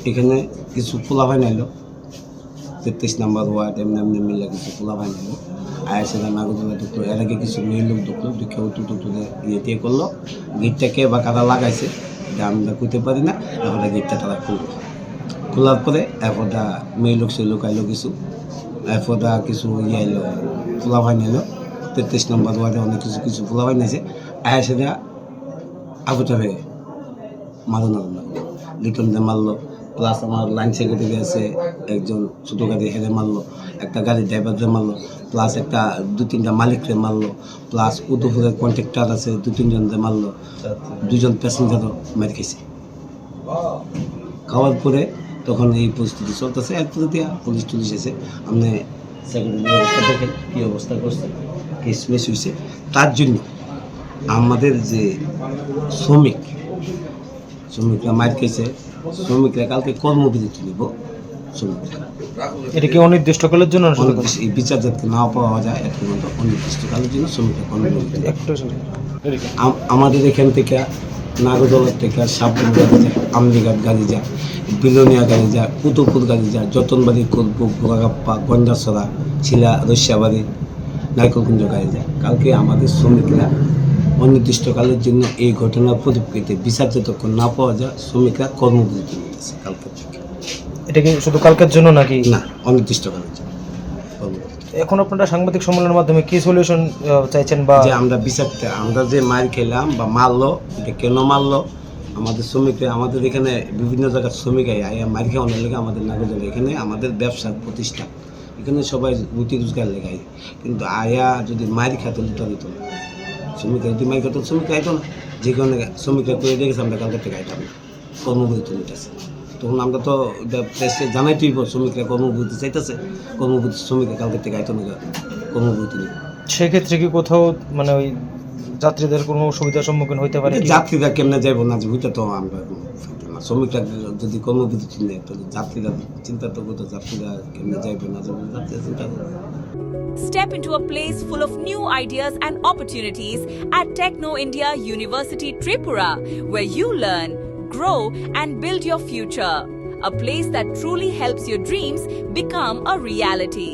এখানে কিছু পোলাপাইন এলো 33 নম্বর ওয়ার্ড এমনি মিলে কিছু পোলাপাইন এলো আয়াসেরা নাগরদোলা ঢুকলো। এর আগে কিছু মেয়ে লোক ঢুকলো, ঢুকে তুলে ইয়ে করলো। গেটটাকে বা কারা লাগাইছে এটা আমরা কইতে পারি না। এখন গেটটা তারা খুললো, খোলার পরে এরপরটা মেয়ে লোক সে লোক আইলো কিছু, এরপরটা কিছু ইয়ে আইলো পোলাপাইন এলো 33 নম্বর ওয়ার্ডে অনেক কিছু পোলাপাইন আছে। আয়াসেরা আবুটাবে মারানো লিটন দিয়ে মারলো, প্লাস আমার লাইন সেক্রেটারি আছে একজন ছোটো গাড়ি হেরে মারলো, একটা গাড়ির ড্রাইভারদের মারলো, প্লাস একটা 2-3টা মালিককে মারলো, প্লাস উদয়পুরের কন্ট্রাক্টর আছে 2-3জনকে মারলো, 2জন প্যাসেঞ্জারও মেরে খেয়েছে। খাওয়ার পরে তখন এই পরিস্থিতি চলতেছে। এরপরে দিয়া পুলিশ এসে আপনি সেক্রেটারির অবস্থা দেখেন কী অবস্থা করছে, কেস মেস হয়েছে। তার জন্য আমাদের যে শ্রমিকরা মার খেয়েছে, শ্রমিকরা কালকে কর্মবিরতি নিব। শ্রমিকরা এটা কি অনির্দিষ্টকালের জন্য এই বিচার যাতে না পাওয়া যায় এর পর্যন্ত অনির্দিষ্টকালের জন্য শ্রমিকরা কর্মবিরতি। আমাদের এখান থেকে নাগরদোলার থেকে সাবধান গাড়ি যায়, আমলিঘাট গাড়ি যায়, বিলোনিয়া গাড়ি যায়, উদয়পুর গাড়ি যায়, যতনবাড়ি, কোলপুর, গোড়াগাপ্পা, গঞ্জাসরা, শিলা, রসিয়াবাড়ি, নাইকলকুঞ্জ গাড়ি যায়। কালকে আমাদের শ্রমিকরা অনির্দিষ্টকালের জন্য এই ঘটনার পরিপ্রেক্ষিতে বিচার যতক্ষণ না পাওয়া যায় শ্রমিকরা কর্মবিরতি নিতেছে কালকের থেকে। এটা কি শুধু কালকের জন্য নাকি? না, অনির্দিষ্টকালের জন্য। এখন আপনারা সাংবাদিক সম্মেলনের মাধ্যমে কি সলিউশন চাইছেন? বা যে আমরা বিচারতে আমরা যে মার খেলাম বা মারলো, এটা কেন মারলো, আমাদের শ্রমিকরা আমাদের এখানে বিভিন্ন জায়গার শ্রমিক আয়া মার খেয়ে অনেক লেগে আমাদের নাগরদোলা এখানে আমাদের ব্যবসার প্রতিষ্ঠান, এখানে সবাই রুটি রোজগার লেগাই, কিন্তু আয়া যদি মার খাতো দিতে দিত না। শ্রমিকরা যদি মার খাতো শ্রমিক আইতো না, যে কারণে শ্রমিকরা করে দেখেছে আমরা কালকের থেকে আইতাম না, কর্মবিরতি নিতেছে। তখন আমরা তো প্রেসে জানাইতেই শ্রমিকরা কর্মবিরতি চাইতেছে, কর্মবিরতি শ্রমিকরা কালকের থেকে আইতো না কর্মবিরতি নিয়ে। সেক্ষেত্রে কি কোথাও মানে ওই যাত্রীদের কোনো অসুবিধার সম্মুখীন হইতে পারে? যাত্রীরা কেমনে যাইব না, ওইটা তো আমরা না। শ্রমিকরা যদি কর্মবিরতি নেয় তাহলে যাত্রীরা চিন্তা তো করতো, যাত্রীরা কেমনে যাইবে না যাবে, যাত্রীরা চিন্তা করবে। Step into a place full of new ideas and opportunities at Techno India University Tripura, where you learn, grow and build your future. A place that truly helps your dreams become a reality.